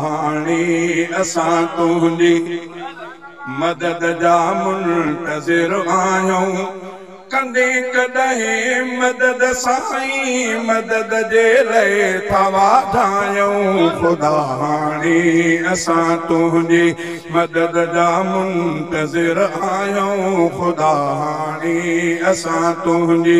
हाणी असां तुंहिंजी मदद जा मुंतज़िर आहियूं कंदे कॾहिं मदद साईं मदद जे लाइ था वाधायूं ख़ुदा हाणे असां तुंहिंजी मदद जा मुंतज़िर आहियूं ख़ुदा हाणे असां तुंहिंजी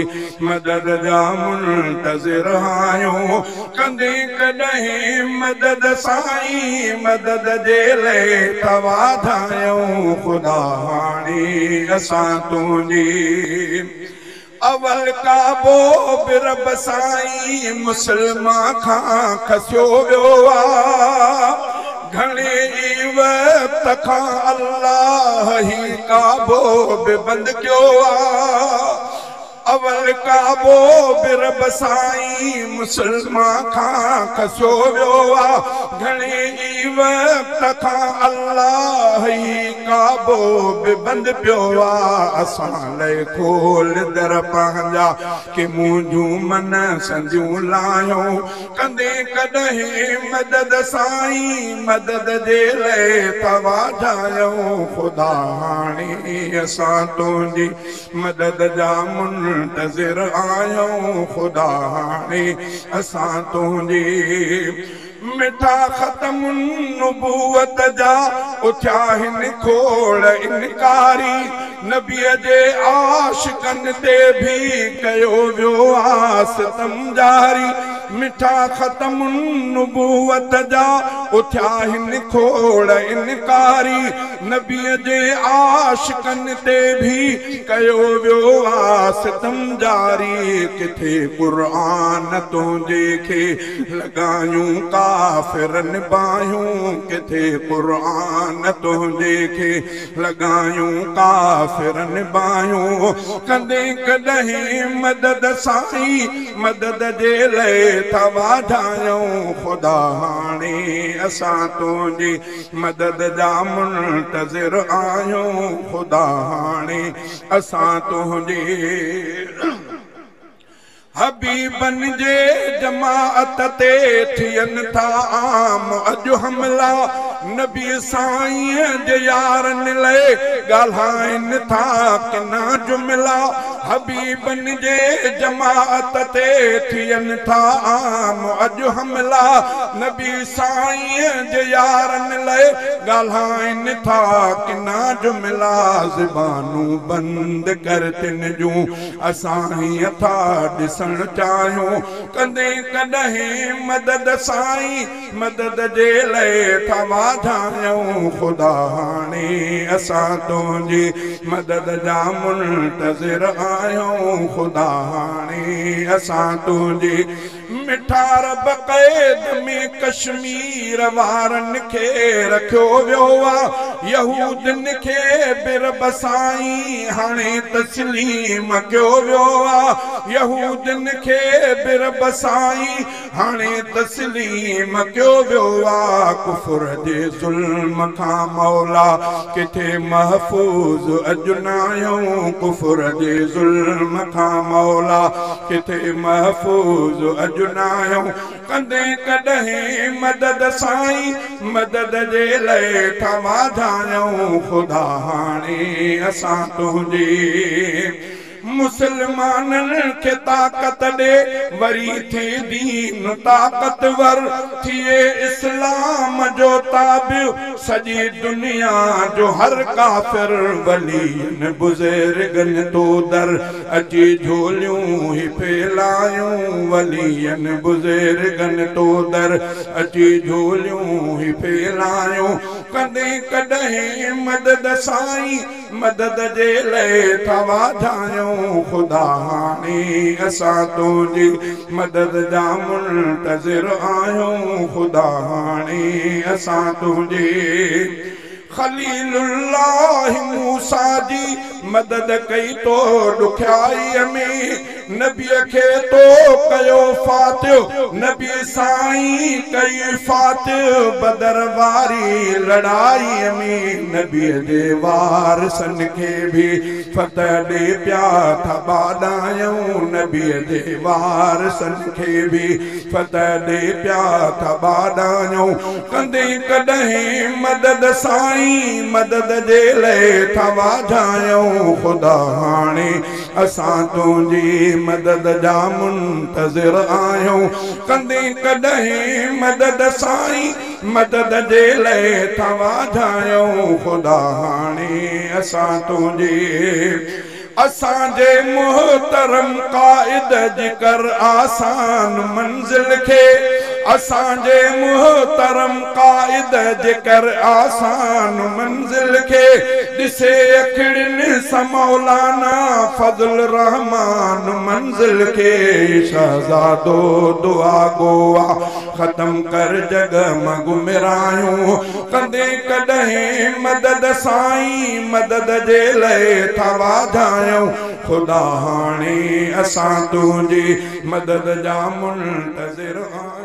मदद जा मुंतज़िर आहियूं कंदे कॾहिं मदद साईं मदद जे लाइ था वाधायूं ख़ुदा हाणे असां तुंहिंजी अवल काबो बिरब साईं मुसलमान खां खसियो वियो आहे घणे ई वक़्त खां अल्लाह ही काबो बि बंदि कयो आहे अवल काबो बिरब साईं मुसलमान खां खसियो वियो आहे घणे ई वक़्त खां अल्लाह ही काबो बि बंदि पियो आहे असां लाइ खोल दर पंहिंजा कि मुंहिंजूं मन संदियूं लाहियूं कंदे कॾहिं मदद साईं मदद जे लाइ था वाधायूं ख़ुदा हाणे असां तुंहिंजी मदद जा मुंतज़िर आहियूं ख़ुदा हाणे असां तुंहिंजी मिठा ख़तम नबूवत जा उथिया हिन खोड़ इनकारी नबीअ जे आशिक़नि ते भी कयो वियो आहे सितम जारी मिठा ख़तम नबूवत जा उथिया हिन खोड़ इनकारी नबीअ जे आशिक़नि ते भी कयो वियो आहे सितम जारी किथे क़ुरान तुंहिंजे खे लॻायूं काफ़िरनि बाहियूं किथे क़ुरान तुंहिंजे खे लॻायूं काफ़िरनि बाहियूं कंदे कॾहिं मदद साईं मदद जे लाइ था वाधायूं ख़ुदा हाणे असां तुंहिंजी मदद जा मुंतज़िर आहियूं ख़ुदा हाणे असां तुंहिंजी हबीबन जे जमाअत ते थियनि था आम अॼु हमला नबी साईं जे यारनि लाइ ॻाल्हाइनि था किना जुमिला हबीबन जे जमाअत ते थियनि था आम अॼु हमला नबी साईं जे यारनि लाइ ॻाल्हाइनि था किना जुमिला ज़बानूं बंदि कर तिन जूं असां हीअं था ॾिसण चाहियूं कंदे कॾहिं मदद साईं मदद जे लाइ था वाधायूं ख़ुदा हाणे असां तुंहिंजी मदद जा मुंतज़िर आहियूं ख़ुदा हाणे असां तुंहिंजी मिठा रब क़ैद में कश्मीर वारनि खे रखियो वियो आहे यहूदनि खे बिरब साईं हाणे तस्लीम कयो वियो आहे यहूदनि खे बिरब साईं हाणे तस्लीम कयो वियो आहे कुफर जे ज़ुल्म खां मौला किथे महफ़ूज़ अॼु न आहियूं कुफर जे ज़ुल्म खां मौला किथे महफ़ूज़ अॼु न आहियूं कंदे कॾहिं मदद साईं मदद जे लाइ था वाधायूं ख़ुदा हाणे असां तुंहिंजी मुसलमाननि खे ताक़त ॾे वरी थी दीन ताक़तवर थिए इस्लाम जो ताबियो सॼी दुनिया जो हर काफ़िर वलीन बुज़ुर्गनि तो दर अची झोलियूं ही फैलायूं वलीन बुज़ुर्गनि तो दर अची झोलियूं ही फैलायूं कंदे कॾहिं मदद साईं मदद जे लाइ था वाधायूं ख़ुदा हाणे असां तुंहिंजी मदद जा मुंतज़िर आहियूं ख़ुदा हाणे असां तुंहिंजी खलीलुल्लाह मूसा जी मदद कई तो दुखियाई में नबी खे तो कयो फातियो नबी साईं कई फातियो बदर वारी लड़ाई में नबी जे वारसन खे भी फतह दे प्या था बादायूं नबी जे वारसन खे भी फतह दे प्या था बादायूं कंदे कॾहिं मदद साईं मदद जे लाइ था वाझायूं खुदा हाणे असां तुंहिंजी मदद जा मुंतज़िर आहियूं कंदे कॾहिं मदद साईं मदद जे लाइ था वाझायूं खुदा हाणे असां तुंहिंजी असांजे मुहतरम क़ाइद जिकर आसान मंज़िल खे असांजे मुहतरम क़ाइद जिकर आसान मंज़िल खे ॾिसे अखिड़ियुनि सां मौलाना फज़ल रहमान मंज़िल खे शहज़ादो दुआ गोआ ख़त्म कर जगमग मिरायूं कंदे कॾहिं मदद साईं मदद जे लाइ था वाझायूं खुदा हाणे असां तुंहिंजी मदद जा मुंतज़िर आहियूं।